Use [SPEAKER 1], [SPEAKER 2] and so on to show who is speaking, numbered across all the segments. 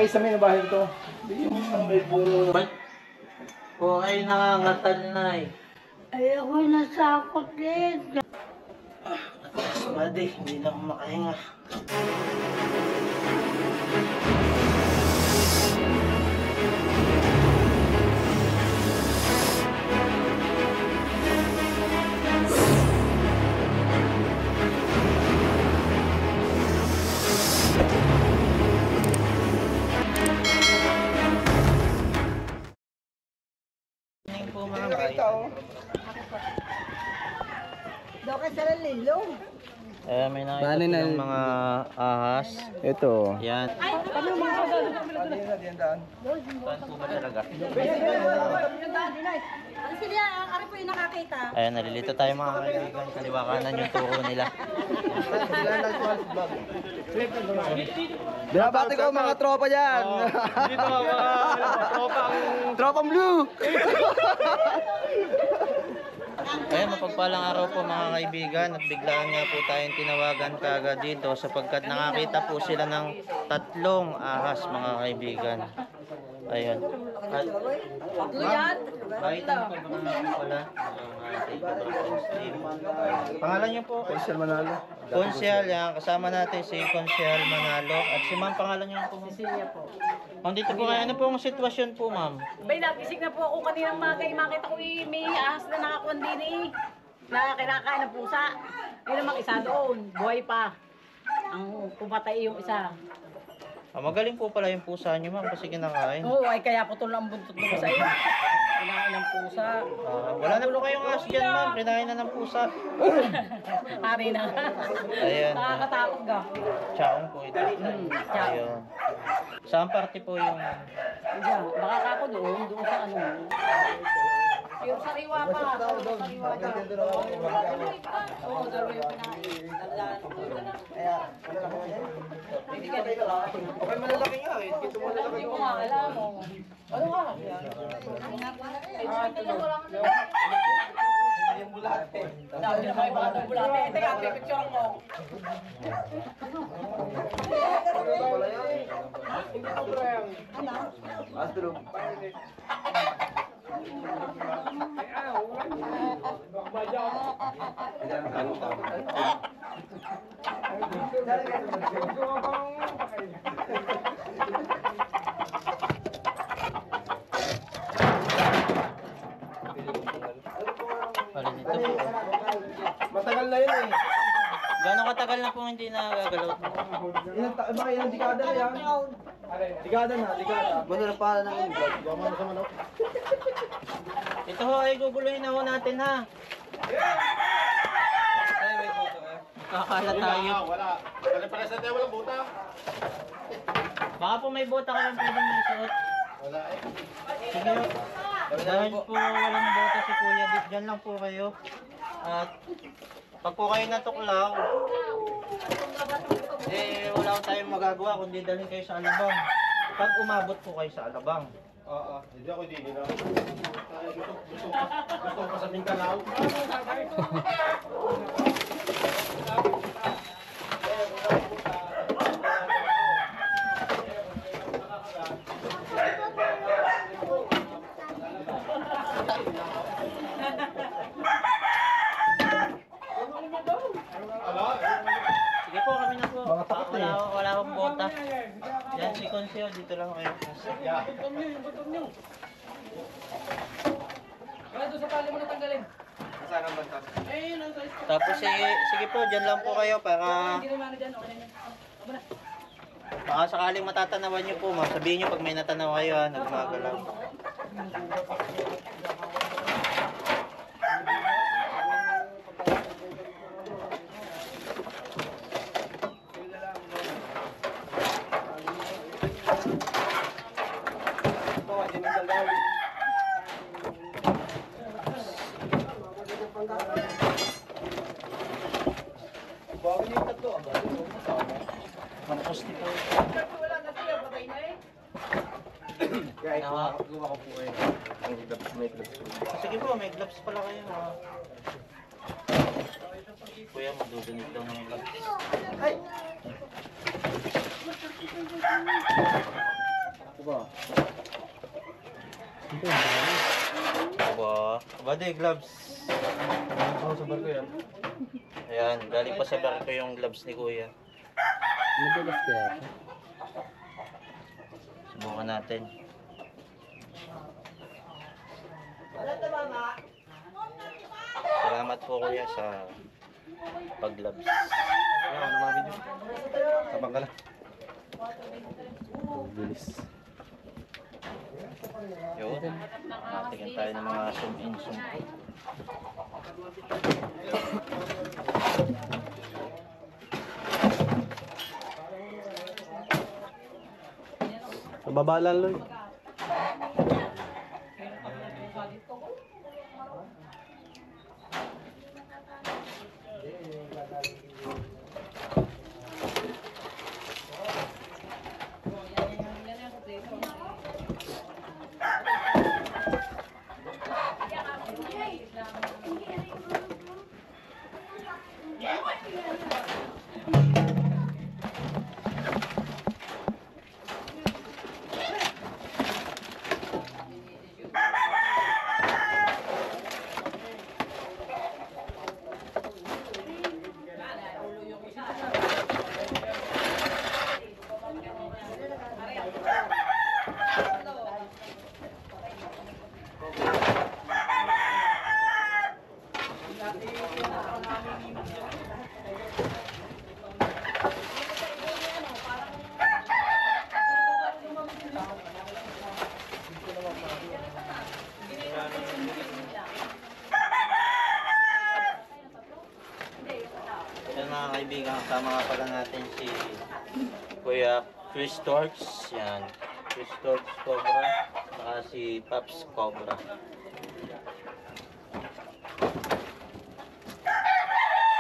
[SPEAKER 1] Ay, sa may nabahin to. May puno.
[SPEAKER 2] O ay nangangatal na eh.
[SPEAKER 3] Ay, ako'y nasakot din.
[SPEAKER 2] Buddy, hindi na ako makahinga. Po mga bayan.
[SPEAKER 3] Daw ka sa lilong.
[SPEAKER 2] May nakita ng mga ahas.
[SPEAKER 1] Ito.
[SPEAKER 2] Yan. Saan po ba talaga?
[SPEAKER 3] Ano sila? Ano po yung nakakita?
[SPEAKER 2] Ayan, nalilito tayo mga kaibigan. Kaliwa kanan yung turo nila.
[SPEAKER 1] Binabati ko mga tropa dyan.
[SPEAKER 2] Dito mga
[SPEAKER 1] Tropang blue.
[SPEAKER 2] Ayan, mapagpalang araw po mga kaibigan at biglaan nga po tayong tinawagan kaagad dito sapagkat nakakita po sila ng tatlong ahas mga kaibigan. Ayun. At, nakita po ba mga pala? Pangalan niyo po?
[SPEAKER 1] Consyal Manalo.
[SPEAKER 2] Konsyal, yan. Kasama natin si Konsyal Manalo. At si ma'am, pangalan niyo po?
[SPEAKER 3] Cecilia po.
[SPEAKER 2] Ma'am, dito po kayo. Ano po ang sitwasyon po, ma'am?
[SPEAKER 4] Bay, nagising na po ako kaninang magay. Makita ko may ahas na nakakuan din na kinakain ng pusa. Yun namang isa doon. Buhay pa. Ang pumatay yung isa.
[SPEAKER 2] Magaling po pala yung pusa niyo, ma'am, kasi kinakain.
[SPEAKER 4] Oo, ay kaya putol ang buntot ng sa iyo. Kinain ng pusa.
[SPEAKER 2] Wala na po kayong ahas dyan, ma'am. Kinain na ng pusa.
[SPEAKER 4] Ari na.
[SPEAKER 2] Ayan.
[SPEAKER 4] Nakakatakot ka.
[SPEAKER 2] Chaong po ito.
[SPEAKER 4] Chaong.
[SPEAKER 2] Ayun. Saan parte po yung...
[SPEAKER 4] Diyan, baka kako doon sa ano. Yung sariwa pa. Sariwa pa. Oo, dalawa yung kinain.
[SPEAKER 1] Okay, malalaki nga eh. Ito malalaki.
[SPEAKER 4] Hindi ko nga alam mo. Ano nga?
[SPEAKER 1] Yung bulate.
[SPEAKER 4] Dami na mga batang bulate. Teka, pipicture mo.
[SPEAKER 1] Astro.
[SPEAKER 2] Alin ito po?
[SPEAKER 1] Matagal na yun eh.
[SPEAKER 2] Gano'ng katagal na po hindi nagagalaw?
[SPEAKER 1] Baka ilang dekada na yan. Dekada na, dekada. Manalo pa ng vlog. Gawa na sa manok.
[SPEAKER 2] Ito ho ay guguluhin na ho natin ha. Kakala tayo.
[SPEAKER 1] Wala. Pare-pare sa tayo walang buta.
[SPEAKER 2] Baka po may bota kayong pwedeng maisuot.
[SPEAKER 1] Wala eh.
[SPEAKER 2] Sige. Dahil po walang bota si Kuya, dyan lang po kayo. At pag po kayo natuklaw, wala ko tayong magagawa kundi dalhin kayo sa alabang. Pag umabot po kayo sa alabang.
[SPEAKER 1] Oo, hindi ako hindi na. Gusto ko sa Mindanao.
[SPEAKER 2] Sige po, kami na po. Wala akong bota. Yan si Conseo, dito lang kayo. Tapos sige po, dyan lang po kayo para baka sakaling matatanawan nyo po, ma'am. Sabihin nyo pag may natanaw kayo ha, nagmagalaw.
[SPEAKER 1] Bakit yung tatlo?
[SPEAKER 2] Manapos nito.
[SPEAKER 1] Kaya gawa ko po eh. May gloves.
[SPEAKER 2] Sige po, may gloves pala kayo. Ha? Kuya, madudunig daw ng gloves.
[SPEAKER 1] Ay!
[SPEAKER 2] Aba, body gloves.
[SPEAKER 1] Oo, sa barko yan.
[SPEAKER 2] Ayan, galing pa sa barko yung gloves ni Kuya.
[SPEAKER 1] Madulas kaya.
[SPEAKER 2] Subukan natin. Salamat po Kuya sa pag-gloves.
[SPEAKER 1] Ano mga video? Sabang ka lang. Bilis.
[SPEAKER 2] Yun. Tingnan tayo ng mga zoom in, zoom out.
[SPEAKER 1] Sa baba lang, Loy.
[SPEAKER 2] Yan mga kaibigan, kasama nga pala natin si Kuya Chris Torch. Yan, Chris Torch Cobra. Saka si Paps Cobra.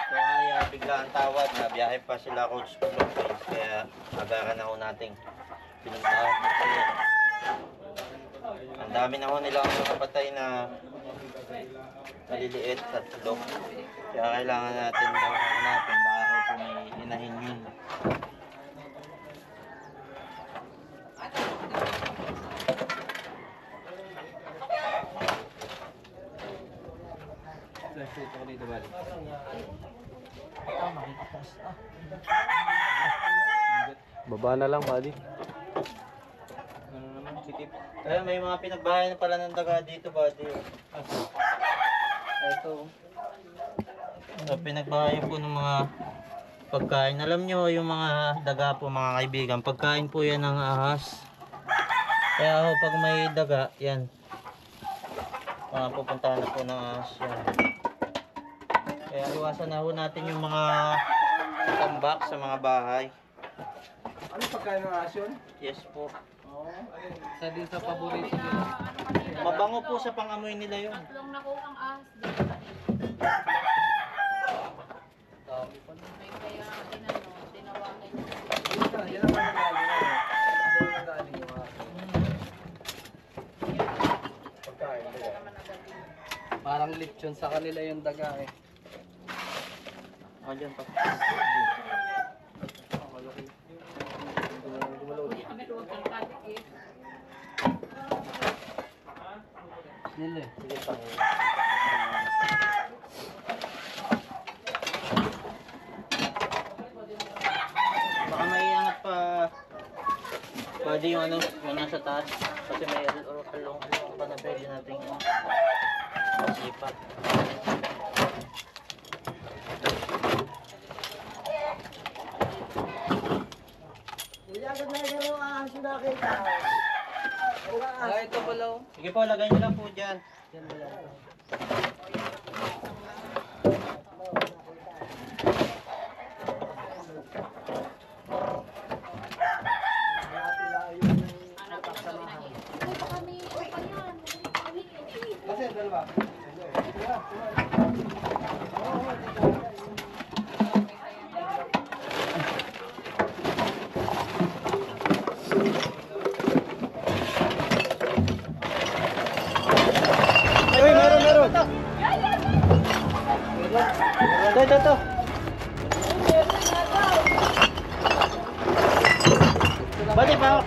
[SPEAKER 2] So kaya bigla ang tawad na biyahe pa sila Coach Philippines. Kaya agaran ako nating pinuntahan. Kasi ang dami na ho nilang mga patay na maliliit at tulog. Kaya kailangan natin daw natin baka raw po may inahin yun.
[SPEAKER 1] Flashlight ako dito, bali. Baba na lang, bali.
[SPEAKER 2] Ano naman, sikip. Kaya may mga pinagbahay na pala ng daga dito, buddy. Ito. So, pinagbahay po ng mga pagkain. Alam nyo, yung mga daga po mga kaibigan, pagkain po yan ng ahas. Kaya ho, pag may daga, yan. Mga pupuntahan na po ng ahas yan. Kaya iwasan na ho natin yung mga tambak sa mga bahay.
[SPEAKER 1] Ano pagkain ng asyon?
[SPEAKER 2] Yes po.
[SPEAKER 1] Isa din sa paborito nila.
[SPEAKER 2] Mabango po sa pangamoy nila yun.
[SPEAKER 4] Tatlong nakuhang ahas. Kaya tinawagan niya.
[SPEAKER 1] Yan ang mga galing. Yan ang galing yung mga pagkain nila. Parang lechon sa kanila yung daga eh.
[SPEAKER 2] Oh, dyan pa.
[SPEAKER 1] Nila eh.
[SPEAKER 2] Baka may angat pa. Pwede yung ano, yung nasa taas. Kasi may along pa na pwede natin masipat.
[SPEAKER 1] Ito pala oh.
[SPEAKER 2] Sige po, lagay nyo lang po dyan.
[SPEAKER 1] Kasi dalawa.
[SPEAKER 2] Uy, meron! Ito. Balik pa ako.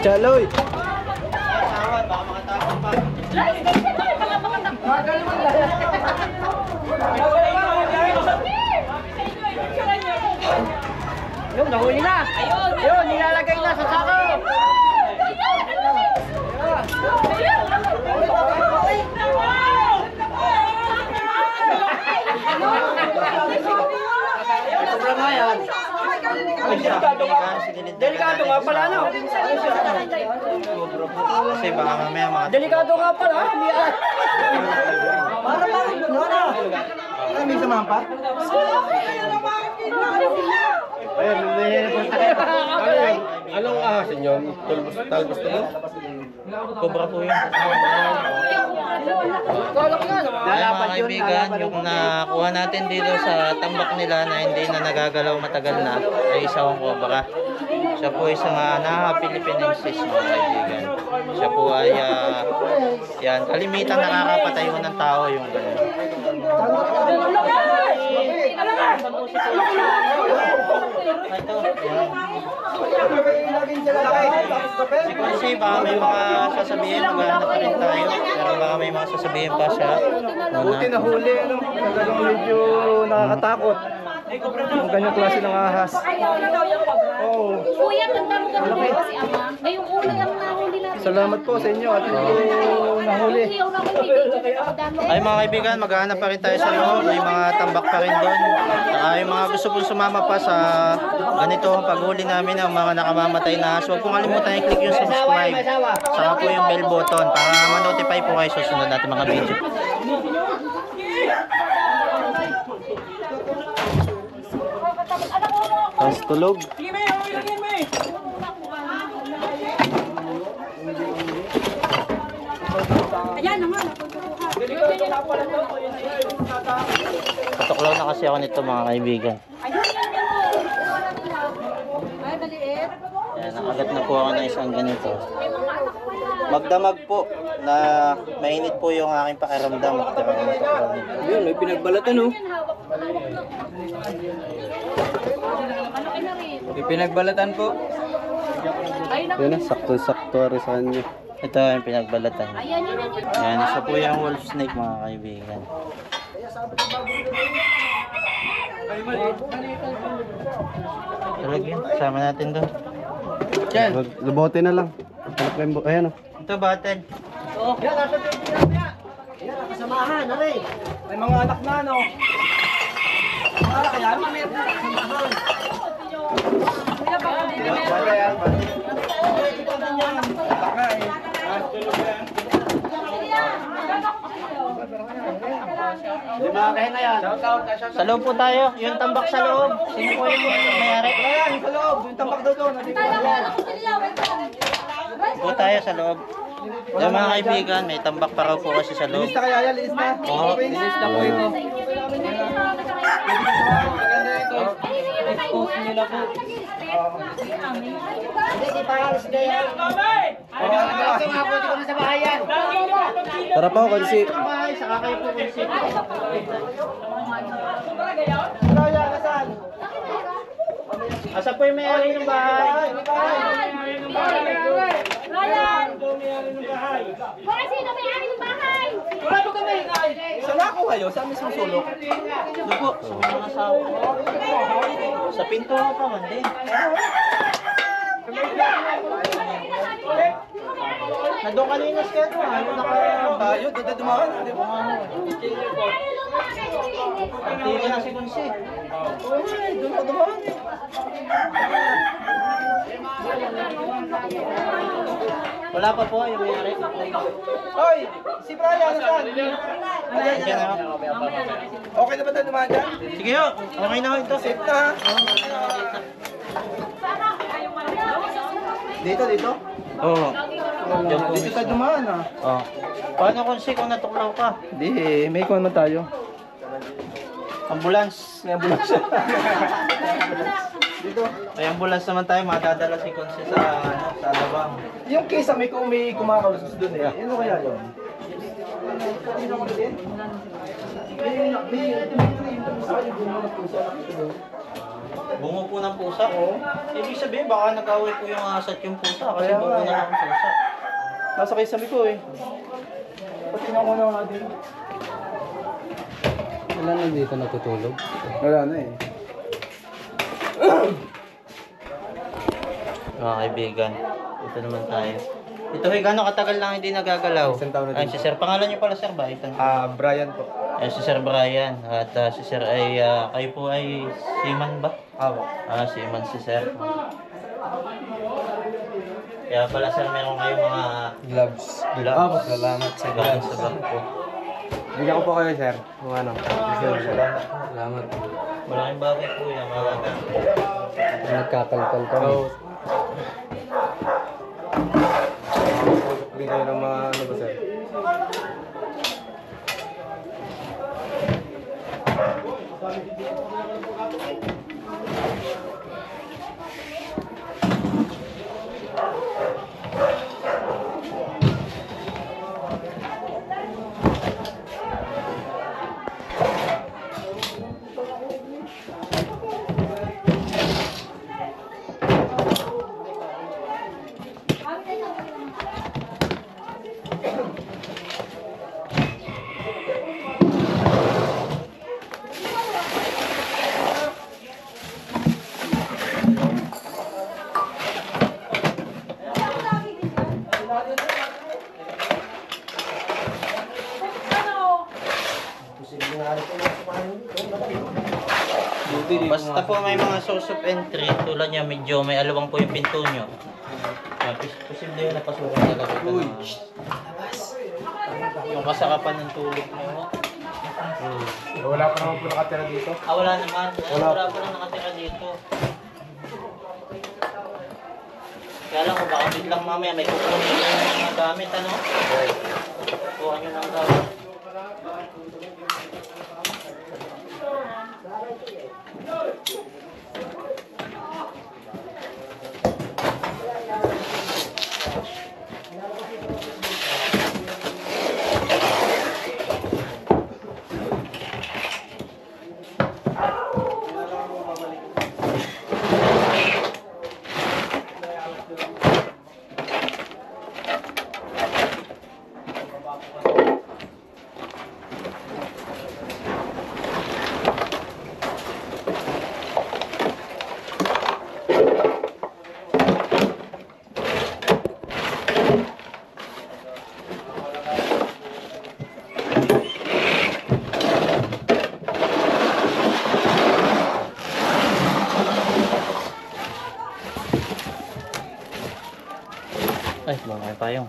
[SPEAKER 1] Chaloy!
[SPEAKER 2] Awan, baka makatapon pa.
[SPEAKER 1] Yun, nahuli na! Yun, nilalagay na sa sako! Sobra nga yan. Delikado nga pala, no?
[SPEAKER 2] Kasi baka mamaya mga...
[SPEAKER 1] Delikado nga pala, para lang, ano? Ay, may samahan pa?
[SPEAKER 5] Ayun, may punta kayo. Anong ahasin nyo? Talbos na ba?
[SPEAKER 2] Cobra po yun. Ayan mga kaibigan, yung nakuha natin dito sa tambak nila na hindi na nagagalaw matagal na ay isang cobra. Siya po isang Philippinensis mga kaibigan. Siya po ay yan, kalimitan nakakapatay mo ng tao yung gano'n. Ito, yan. Si Kunsi, baka may mga sasabihin, maghanap pa rin tayo. Pero baka may mga sasabihin pa siya.
[SPEAKER 1] Buti na huli, ano? Talagang medyo nakakatakot. Ang ganyang klase ng ahas. Oo.
[SPEAKER 3] Kuya, tanda mo si Ama. Ngayong una lang nahuli natin.
[SPEAKER 1] Salamat po sa inyo at hindi ko nahuli.
[SPEAKER 2] Ay mga kaibigan, maghahanap pa rin tayo sa loob. May mga tambak pa rin doon. Ay mga gusto pong sumama pa sa ganito paghuli namin ng mga nakamamatay na ahas. Huwag pong kalimutan i-click yung subscribe. Saka po yung bell button para ma-notify po kayo sa susunod natin mga video.
[SPEAKER 1] Tapos tulog.
[SPEAKER 3] Ayan naman.
[SPEAKER 2] Tuklaw na kasi ako nito mga kaibigan.
[SPEAKER 3] Ay, maliit.
[SPEAKER 2] Ayan, nakagat na po ako ng isang ganito. Magdamag po na mainit po yung aking pakiramdam.
[SPEAKER 1] Yun, may pinagbalatan, oh. May pinagbalatan po. Yun na, sakto-sakto rin sa kanya.
[SPEAKER 2] Ito yung pinagbalatan. Ayan, isa po yung wolf snake mga kaibigan. Talagyan, kasama natin doon.
[SPEAKER 1] Yan. Lubote na lang. Ayan, oh.
[SPEAKER 2] Ito battle.
[SPEAKER 1] Yan, nasa pinagbalatan niya. Yan, nakasamahan, nari. May mga anak na, no? Mga anak yan? Samahan.
[SPEAKER 2] Sa loob po tayo, yung tambak sa loob. Sino po yung mayari?
[SPEAKER 1] Ayan, sa loob. Yung tambak daw doon.
[SPEAKER 2] Po tayo sa loob. Yung mga kaibigan, may tambak pa raw po kasi sa loob.
[SPEAKER 1] Linis na kaya yan, linis na.
[SPEAKER 2] Oo.
[SPEAKER 1] Linis na po ito. Tara po, Kunsi.
[SPEAKER 2] Saka kayo po kasi.
[SPEAKER 1] Kaya, nasaan?
[SPEAKER 2] Asa po yung mayari ng bahay?
[SPEAKER 3] Ryan! Baka sino may-ari ng bahay?
[SPEAKER 1] Saan ako kayo? Saan mismo sulok?
[SPEAKER 2] Doon po, sa mga asawa. Sa pinto pa man din. Nandun kanina siya ito ha.
[SPEAKER 1] Tayo, dito dumaan. Di ba?
[SPEAKER 2] Hindi ko na si Kunsi.
[SPEAKER 1] Uy, doon ka dumaan.
[SPEAKER 2] Wala pa po yung mayari.
[SPEAKER 1] Hoy, si Brian, nasaan?
[SPEAKER 2] Diyan na.
[SPEAKER 1] Okay na ba tayo dumaan dyan?
[SPEAKER 2] Sige ho, okay na ho ito.
[SPEAKER 1] Safe na ha? Dito, dito?
[SPEAKER 2] Oo. Diyan po.
[SPEAKER 1] Dito tayo dumaan ha?
[SPEAKER 2] Oh. Paano Kunsi kung natuklaw ka?
[SPEAKER 1] Hindi, may ikaw naman tayo.
[SPEAKER 2] Ambulance.
[SPEAKER 1] May ambulans. Dito.
[SPEAKER 2] May ambulance naman tayo, madadala si Kunsi sa sa labang.
[SPEAKER 1] Yung kisa may kumakalusot doon eh. Ano kaya yun? May
[SPEAKER 2] Bungo po ng pusa? Oo. Ibig sabihin, baka nag-away po yung ahas at yung pusa kasi bungo na ng pusa.
[SPEAKER 1] Nasa kay sabi ko eh. Pati na ko na nga din.
[SPEAKER 5] Wala na dito natutulog.
[SPEAKER 1] Wala na eh.
[SPEAKER 2] Mga kaibigan, ito naman tayo. Ito ay gano'ng katagal lang hindi nagagalaw?
[SPEAKER 1] Isang taon na din.
[SPEAKER 2] Ay, si Sir, pangalan niyo pala Sir ba? Ito.
[SPEAKER 1] Brian po.
[SPEAKER 2] Ay, si Sir Brian. At si Sir ay, kayo po ay seaman ba?
[SPEAKER 1] Apo.
[SPEAKER 2] Seaman si Sir. Kaya pala Sir, meron kayong mga
[SPEAKER 5] Gloves.
[SPEAKER 2] gloves.
[SPEAKER 5] Salamat sa
[SPEAKER 2] Galing sa bag po.
[SPEAKER 5] Bigyan ko po kayo, sir. Kung ano. Salamat.
[SPEAKER 2] Malaking bagay po yan, mga
[SPEAKER 5] Nagkakalkal kami. Bigyan kayo ng mga ano ba, sir?
[SPEAKER 2] Basta po may mga source of entry, tulad niya medyo may alawang po yung pinto nyo. Posible yun napasukan talaga ito na yung kasakapan ng tulog nyo.
[SPEAKER 5] Wala pa naman po nakatira dito.
[SPEAKER 2] Wala naman. Wala pa lang nakatira dito. Kaya lang kung baka biglang mamaya may kukunin yung mga gamit, ano? Kuha nyo ng gamit. Ay, mga payong.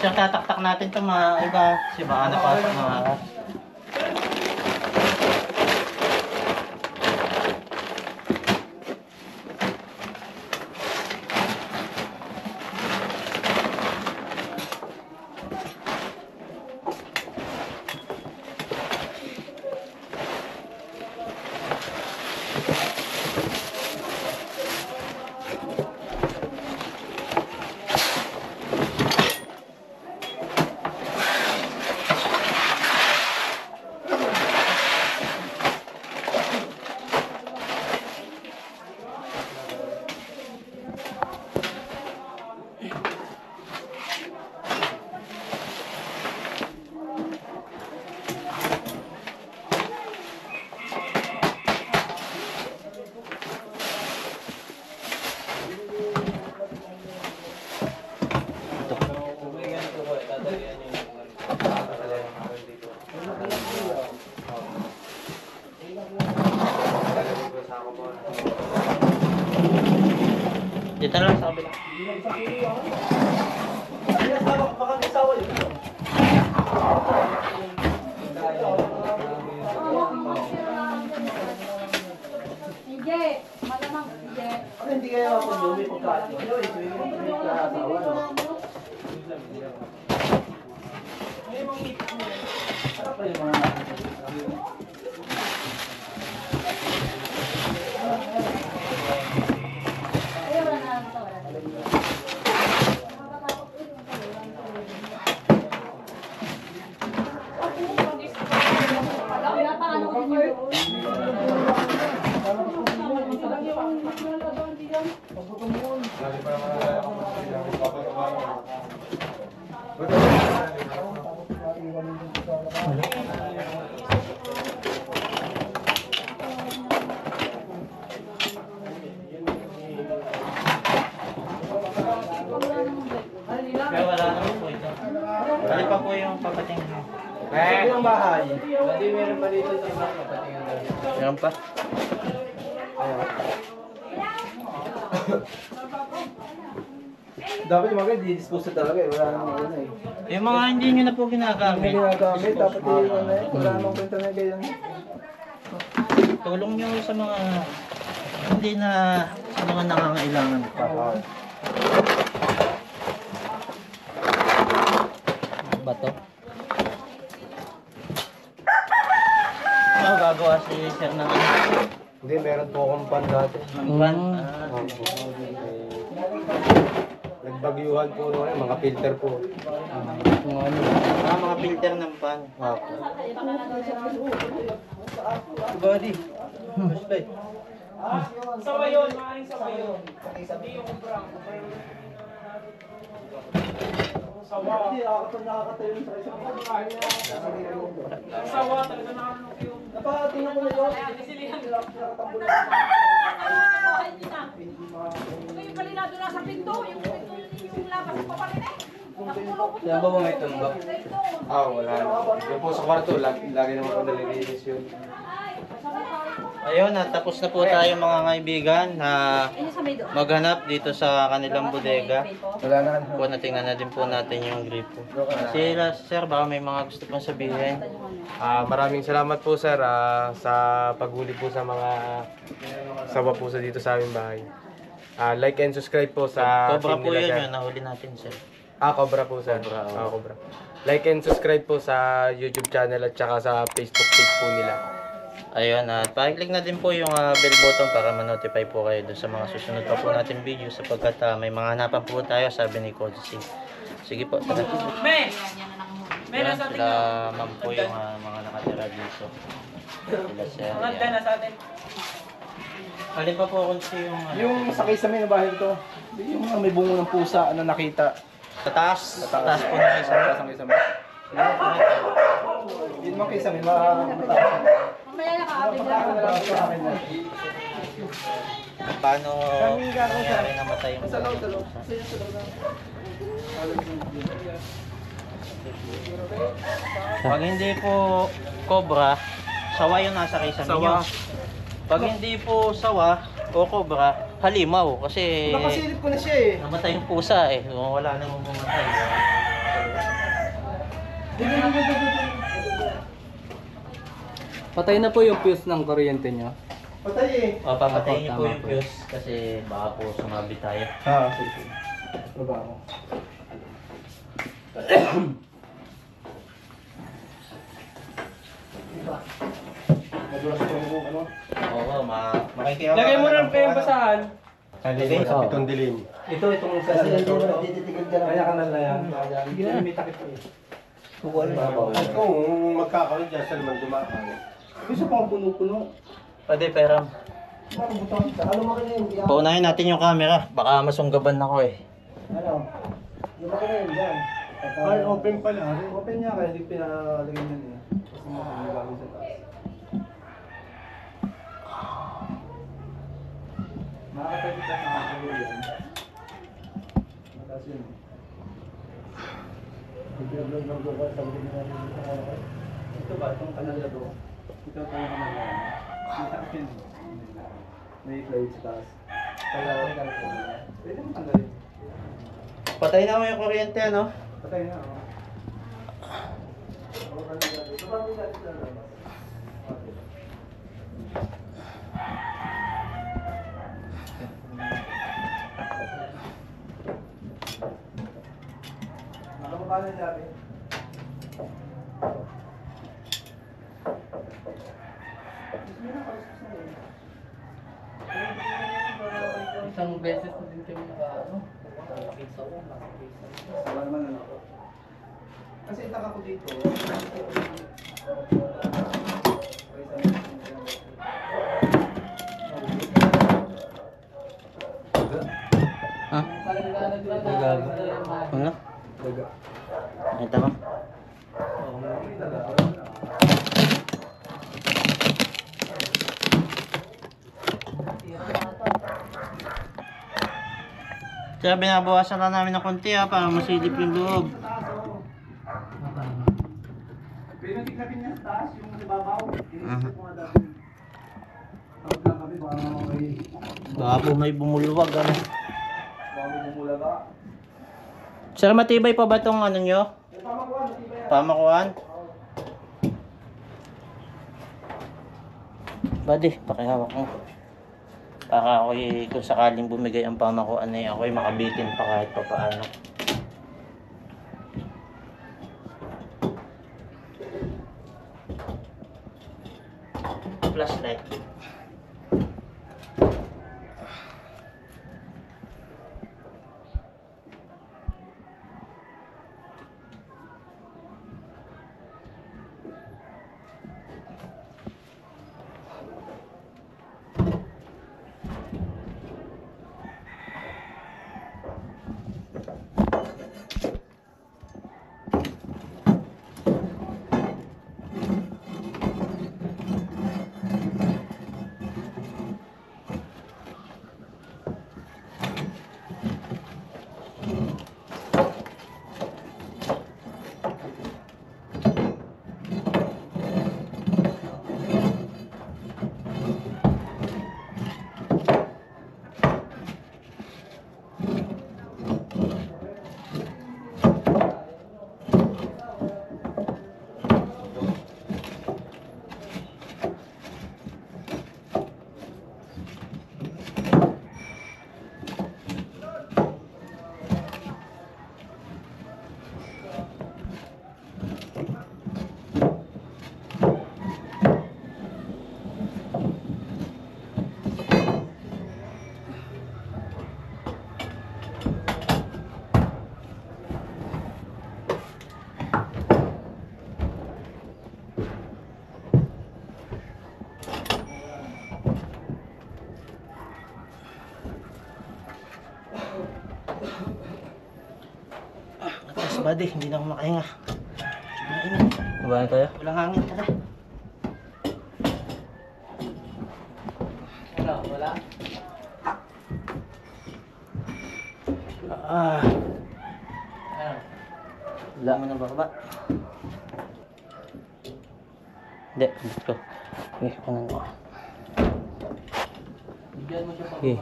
[SPEAKER 2] Sir, tataktak natin ito mga iba. Kasi baka napasok ng ahas. Dito na lang sa kabila.
[SPEAKER 1] Baka may sawa yun.
[SPEAKER 4] Hindi, malamang hindi.
[SPEAKER 1] Ano hindi kaya ako yung may pagkain? Ano may asawa, no? Ano pa yung mga...
[SPEAKER 2] Kaya wala naman po ito. Bali pa po yung papatingin mo.
[SPEAKER 1] Sabi ng bahay. Hindi meron pa dito sa mga kapatingan daw.
[SPEAKER 2] Meron pa?
[SPEAKER 1] Dapat yung mga di-dispose na talaga eh. Wala namang ano eh.
[SPEAKER 2] Yung mga hindi nyo na po
[SPEAKER 1] Hindi
[SPEAKER 2] ginagamit.
[SPEAKER 1] ginagamit. Dapat yung ano eh. Wala namang kwenta na ganyan.
[SPEAKER 2] Tulong nyo sa mga hindi na sa mga nangangailangan pa. Bato. Ano gagawa si Sir ng ano?
[SPEAKER 5] Hindi, meron po akong pan dati.
[SPEAKER 2] Ng van?
[SPEAKER 5] Nagbagyuhan po noon, mga filter po.
[SPEAKER 2] Mga filter ng pan.
[SPEAKER 1] Body. Basta eh.
[SPEAKER 3] Sawa yun, maaaring sawa yun. Hindi yung brang. Sawa.
[SPEAKER 1] Hindi, nakakatayo sa isang
[SPEAKER 3] Ang sawa talaga nakanok yung...
[SPEAKER 1] Napatingnan ko na yun.
[SPEAKER 3] Nasilihan.
[SPEAKER 1] Nakatambo na.
[SPEAKER 4] Yung palinado na sa pinto, yung pinto yung labas pa pa rin eh.
[SPEAKER 5] Yan ba may tumbak? Wala. Yung po sa kwarto, lagi naman po nalilinis yun.
[SPEAKER 2] Ayun, tapos na po tayo mga kaibigan na maghanap dito sa kanilang bodega.
[SPEAKER 5] Wala na.
[SPEAKER 2] Po, natingnan na din po natin yung gripo. Sila, Sir, baka may mga gusto pong sabihin.
[SPEAKER 5] Maraming salamat po sir sa paghuli po sa mga sawa po sa dito sa aming bahay. Like and subscribe po sa
[SPEAKER 2] Cobra
[SPEAKER 5] team
[SPEAKER 2] po
[SPEAKER 5] nila,
[SPEAKER 2] yun
[SPEAKER 5] sir.
[SPEAKER 2] yung nahuli natin, Sir.
[SPEAKER 5] Cobra po sir. Cobra. Like and subscribe po sa YouTube channel at saka sa Facebook page po nila.
[SPEAKER 2] Ayun, at pakiclick na din po yung bell button para ma-notify po kayo doon sa mga susunod pa po natin video sapagkat may mga hanapan po tayo, sabi ni Coach C. Sige po, tara.
[SPEAKER 3] Me! Me,
[SPEAKER 2] Yan,
[SPEAKER 3] nasa atin
[SPEAKER 2] sila
[SPEAKER 3] na.
[SPEAKER 2] ma'am po yung mga nakatira dito. Sila Sir.
[SPEAKER 3] Ang handa
[SPEAKER 2] Yan.
[SPEAKER 3] na sa atin.
[SPEAKER 2] Alin pa po kung si yung
[SPEAKER 1] Yung sa kisame ng bahay ito, yung may bungo ng pusa na nakita.
[SPEAKER 2] sa taas. Sa taas po na kayo sa
[SPEAKER 1] Sa kisame. Yun mga kisame, mataas.
[SPEAKER 4] Mamaya nakakabig lang.
[SPEAKER 2] paano nangyari namatay yung
[SPEAKER 1] Sa loob.
[SPEAKER 2] Pag hindi po cobra, sawa yung nasa kisame nyo. Pag hindi po sawa o cobra, halimaw kasi
[SPEAKER 1] Nakasilip ko na siya eh.
[SPEAKER 2] namatay yung pusa eh. Wala nang pumatay.
[SPEAKER 6] Patay na po yung fuse ng kuryente nyo.
[SPEAKER 1] Patay eh.
[SPEAKER 2] Papatayin niyo po
[SPEAKER 6] Tama
[SPEAKER 2] yung
[SPEAKER 6] po.
[SPEAKER 2] fuse kasi baka po sumabi tayo.
[SPEAKER 1] Sige. Baba ako. Madulas ko yung ano.
[SPEAKER 2] Oo, makikiawa.
[SPEAKER 3] Lagay mo rin pa yung basahan.
[SPEAKER 2] Lagay
[SPEAKER 5] Sa pitong dilim.
[SPEAKER 1] Itong sa tititigan ka lang. Kaya ka na yan. Sige na, may takip ko eh.
[SPEAKER 5] At kung magkakaroon dyan sa naman dumaan.
[SPEAKER 1] Gusto pang puno-puno.
[SPEAKER 2] Pwede, peram.
[SPEAKER 1] Bakit butang? Ano mo rin yun?
[SPEAKER 2] Paunahin natin yung camera. Baka masunggaban ako eh.
[SPEAKER 1] Ano? Yung ba rin yan?
[SPEAKER 5] Ay, open pala.
[SPEAKER 1] Open niya kaya hindi pinalagay niya eh. Kasi makakagaling sa taas. Makakapagod ka sa makakagaling yan. Mataas yun eh. Ito ba? Itong kanal na to? Ito yung kanal na yan. May takip yun eh. May plate sa taas.
[SPEAKER 2] Patay na mo yung kuryente, ano?
[SPEAKER 1] Patay na, oh. Nakapapala yung dati.
[SPEAKER 6] Isang beses na din kami ano?
[SPEAKER 1] Wala naman ano. Kasi itaka ko dito.
[SPEAKER 2] Ha? Ano? Nakita mo? Kaya binabawasan na namin ng konti para masilip yung loob.
[SPEAKER 1] Pinagkikapin niya sa taas, yung sa babaw. Inisip ko nga dati. Tawag lang kami, baka may...
[SPEAKER 2] Baka po may bumuluwag, ano?
[SPEAKER 1] Baka may bumula ba?
[SPEAKER 2] Sir, matibay pa ba tong ano nyo?
[SPEAKER 1] Pamakuan, hindi ba yan?
[SPEAKER 2] Pamakuan? Buddy, pakihawak mo. Para ako'y kung sakaling bumigay ang pamakuan ay ako'y makabitin pa kahit pa paano. Flashlight. Atas buddy, hindi na ako makahinga. Kumain tayo? Walang hangin, tara.
[SPEAKER 6] Wala.
[SPEAKER 2] Ah, wala mo ng baba. Hindi, ulit ko. Okay, kanan ko.
[SPEAKER 6] Bigyan mo siya pa.
[SPEAKER 2] Okay.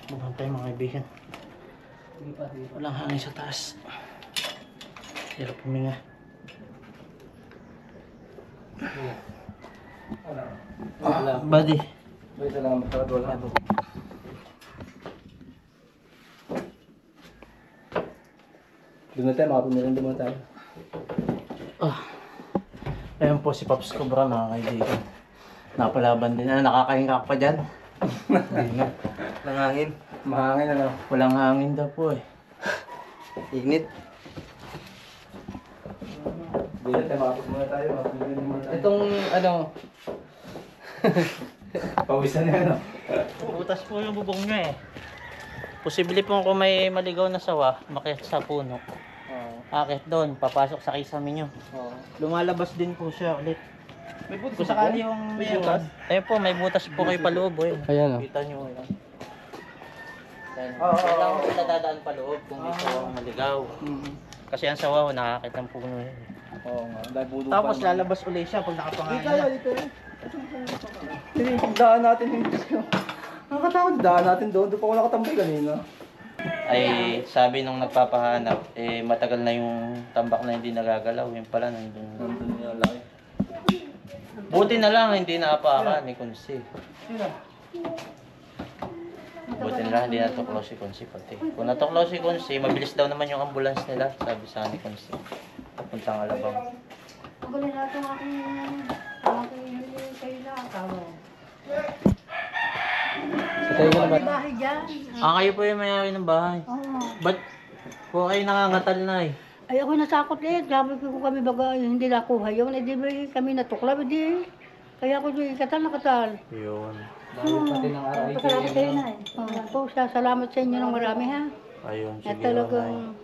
[SPEAKER 2] Bubang tayo mga kaibigan. Walang hangin sa taas. Hirap huminga. Buddy.
[SPEAKER 1] May salamat sa wala.
[SPEAKER 6] Doon na tayo, makapumirin doon tayo.
[SPEAKER 2] Ayan po si Pops Cobra mga kaibigan. Napalaban din. Nakakahinga ka pa dyan?
[SPEAKER 6] Hindi na.
[SPEAKER 2] Walang hangin.
[SPEAKER 6] Mahangin na lang.
[SPEAKER 2] Walang hangin daw po eh.
[SPEAKER 6] Init.
[SPEAKER 1] Doon na tayo, makapumirin tayo. Makapumirin muna tayo.
[SPEAKER 6] Itong ano,
[SPEAKER 1] Pawisan na ano.
[SPEAKER 2] Butas po yung bubong niya eh. Posible po kung may maligaw na sawa, makiat sa puno. Akit doon, papasok sa kisame nyo. Lumalabas din po siya ulit.
[SPEAKER 1] May butas
[SPEAKER 2] Kung sakali yung may butas? Ayun po, may butas po kayo paloob eh.
[SPEAKER 6] ayan o.
[SPEAKER 2] Kita nyo yan. Kailangan ko nadadaan paloob kung may sawang maligaw. Kasi ang sawa, nakakit ng puno yun.
[SPEAKER 6] Oo nga, dahil budo
[SPEAKER 2] Tapos lalabas ulit siya pag nakapangain na.
[SPEAKER 1] dito eh. Daan natin dito. Nakakatakot, daan natin doon. Doon pa ako nakatambay kanina.
[SPEAKER 2] Ay sabi nung nagpapahanap, eh matagal na yung tambak na hindi nagagalaw. Yun pala, nandun. Buti na lang, hindi naapakan ni Kunsi. Buti na lang, hindi natuklaw si Kunsi pati. Kung natuklaw si Kunsi, mabilis daw naman yung ambulance nila, sabi sa ni Kunsi. Puntang Alabang.
[SPEAKER 4] Ang galing natin aking kayo na akaw. May bahay dyan.
[SPEAKER 2] Kayo po yung may-ari ng bahay.
[SPEAKER 4] Oo.
[SPEAKER 2] Ba't po kayo nangangatal na eh?
[SPEAKER 4] Ay ako nasakot eh. Sabi ko kami baga hindi nakuha yun. Eh di ba kami natuklaw di. Kaya ako di katal.
[SPEAKER 2] Yun.
[SPEAKER 1] Pati ng RIK.
[SPEAKER 4] Salamat kayo na eh. Po, salamat sa inyo ng marami ha.
[SPEAKER 2] Ayun,
[SPEAKER 4] At
[SPEAKER 2] sige.
[SPEAKER 4] talagang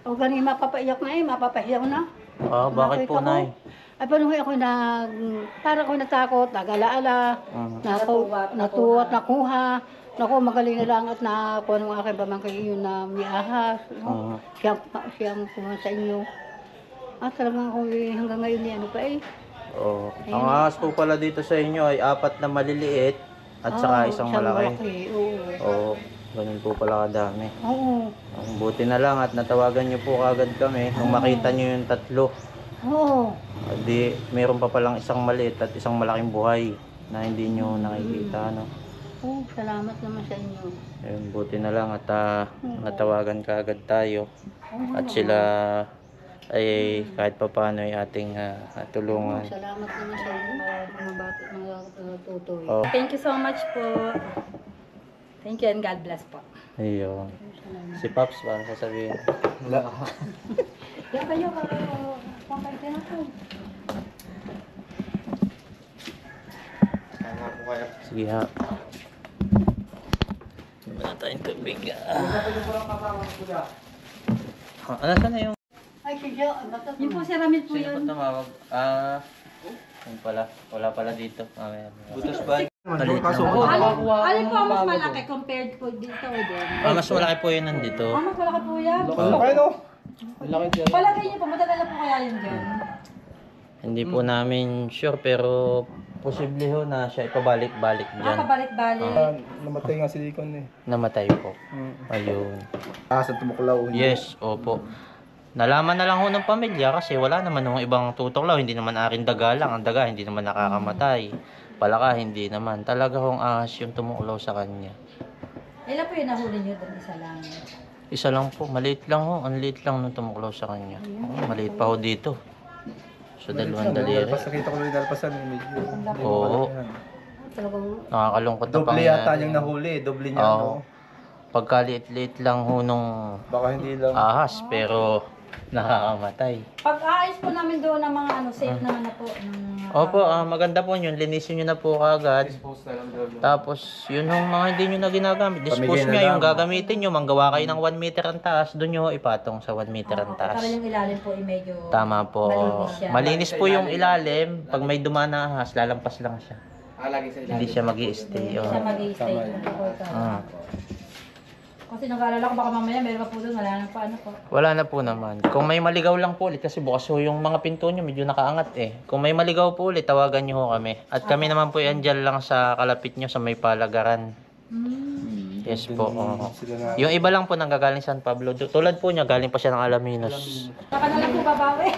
[SPEAKER 4] ako ganun mapapaiyak na eh. Mapapahiyak na.
[SPEAKER 2] Bakit po,
[SPEAKER 4] Nakita ko.
[SPEAKER 2] Nay?
[SPEAKER 4] Ay paano ako para ako natakot, nag-alaala, natuwa at nakuha. Naku, magaling na lang at nakakuha ng aking pamangkin yun na may ahas. No? Siyang kumuha sa inyo. At talagang ako hanggang ngayon ni ano pa eh.
[SPEAKER 2] Oo. Ang ahas po pala dito sa inyo ay 4 na maliliit at saka isang malaki. Oo. Ganun po pala kadami.
[SPEAKER 4] Oo.
[SPEAKER 2] Ang buti na lang at natawagan niyo po kagad kami nung makita niyo yung 3.
[SPEAKER 4] Oo.
[SPEAKER 2] Di, meron pa palang isang maliit at isang malaking buhay na hindi niyo nakikita, no?
[SPEAKER 4] Oo, salamat naman sa inyo.
[SPEAKER 2] Ayun, buti na lang at natawagan kagad tayo. At sila ay kahit pa paano ay ating tulungan.
[SPEAKER 4] Salamat naman sa inyo, mga bata, mga tutoy.
[SPEAKER 2] Oh,
[SPEAKER 7] Thank you so much po. Thank you and God bless po.
[SPEAKER 2] ayun. Si Paps, paano sasabihin?
[SPEAKER 4] Yan kayo, pangkaitin ako.
[SPEAKER 2] Sige ha. Wala tayong tubig. Nasaan na yung...
[SPEAKER 4] Ay, siya, batas.
[SPEAKER 7] Yun po si Ramil po
[SPEAKER 2] Sino
[SPEAKER 7] yun.
[SPEAKER 2] pa tumawag? Yun pala. Wala pala dito. Butos ba?
[SPEAKER 1] Alin
[SPEAKER 7] Alin po ang mas malaki compared po dito o doon?
[SPEAKER 2] Mas malaki po yun nandito.
[SPEAKER 7] Mas malaki po yan.
[SPEAKER 1] Laki no?
[SPEAKER 7] Palagay niyo po, matagal na po kaya yun dyan.
[SPEAKER 2] Hindi po namin sure pero posible ho na siya ipabalik-balik dyan.
[SPEAKER 7] Pabalik-balik.
[SPEAKER 1] Namatay nga si Deacon eh.
[SPEAKER 2] Namatay po. Ayun.
[SPEAKER 1] Sa tumuklaw.
[SPEAKER 2] Yes, opo. Nalaman na lang ho ng pamilya kasi wala naman ng ibang tutuklaw. Hindi naman akin daga lang. Ang daga hindi naman nakakamatay. Palaka hindi naman. Talaga hong ahas yung tumuklaw sa kanya.
[SPEAKER 7] Ilan po yung nahuli niyo doon? Isa lang.
[SPEAKER 2] Isa lang po. Maliit lang ho. Ang liit lang nung tumuklaw sa kanya. Maliit pa ho dito. So, dalawang daliri.
[SPEAKER 1] Nakita ko yung nalpasan eh. Medyo.
[SPEAKER 2] Oo. Nakakalungkot na
[SPEAKER 1] Doble yata yung nahuli. Doble niya.
[SPEAKER 2] Oo. Pagkaliit-liit lang ho nung
[SPEAKER 1] Baka hindi lang.
[SPEAKER 2] ahas pero nakakamatay.
[SPEAKER 7] Pag aayos po namin doon ng mga ano, safe naman na po.
[SPEAKER 2] Opo, maganda po yun. Linisin nyo na po kagad. Tapos, yun yung mga hindi nyo na ginagamit. Dispose
[SPEAKER 1] Pamigay na
[SPEAKER 2] nyo, yung
[SPEAKER 1] lang.
[SPEAKER 2] gagamitin nyo. Manggawa kayo ng 1 meter ang taas. Doon nyo ipatong sa 1 meter ang taas.
[SPEAKER 7] Para yung ilalim po ay medyo
[SPEAKER 2] Tama po.
[SPEAKER 7] malinis siya.
[SPEAKER 2] Malinis po yung ilalim. Pag may dumaan na ahas, lalampas lang siya. Hindi siya mag-i-stay.
[SPEAKER 7] Hindi siya mag-i-stay. Kasi nag-aalala ko baka mamaya meron pa po doon, wala na pa ano po.
[SPEAKER 2] Wala na po naman. Kung may maligaw lang po ulit, kasi bukas ho yung mga pinto nyo, medyo nakaangat eh. Kung may maligaw po ulit, tawagan nyo ho kami. At kami naman po yan dyan lang sa kalapit nyo sa may palagaran. Yes po. Oo. Yung iba lang po nanggagaling San Pablo. Tulad po niya, galing pa siya ng Alaminos.
[SPEAKER 7] Saka na lang po babawi.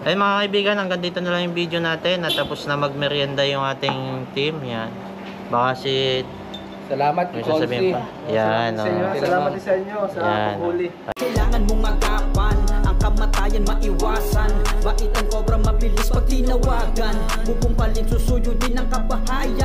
[SPEAKER 2] Ayun mga kaibigan, hanggang dito na lang yung video natin. Natapos na magmerienda yung ating team. Yan. Baka si...
[SPEAKER 1] Salamat
[SPEAKER 2] May sasabihin pa. Yan.
[SPEAKER 1] Salamat din sa inyo sa
[SPEAKER 2] Yan.
[SPEAKER 1] paghuli.
[SPEAKER 8] Kailangan mong agapan ang kamatayan maiwasan. Bait ang kobra mabilis pag tinawagan. Bubungkalin susuyo din ang kabahayan.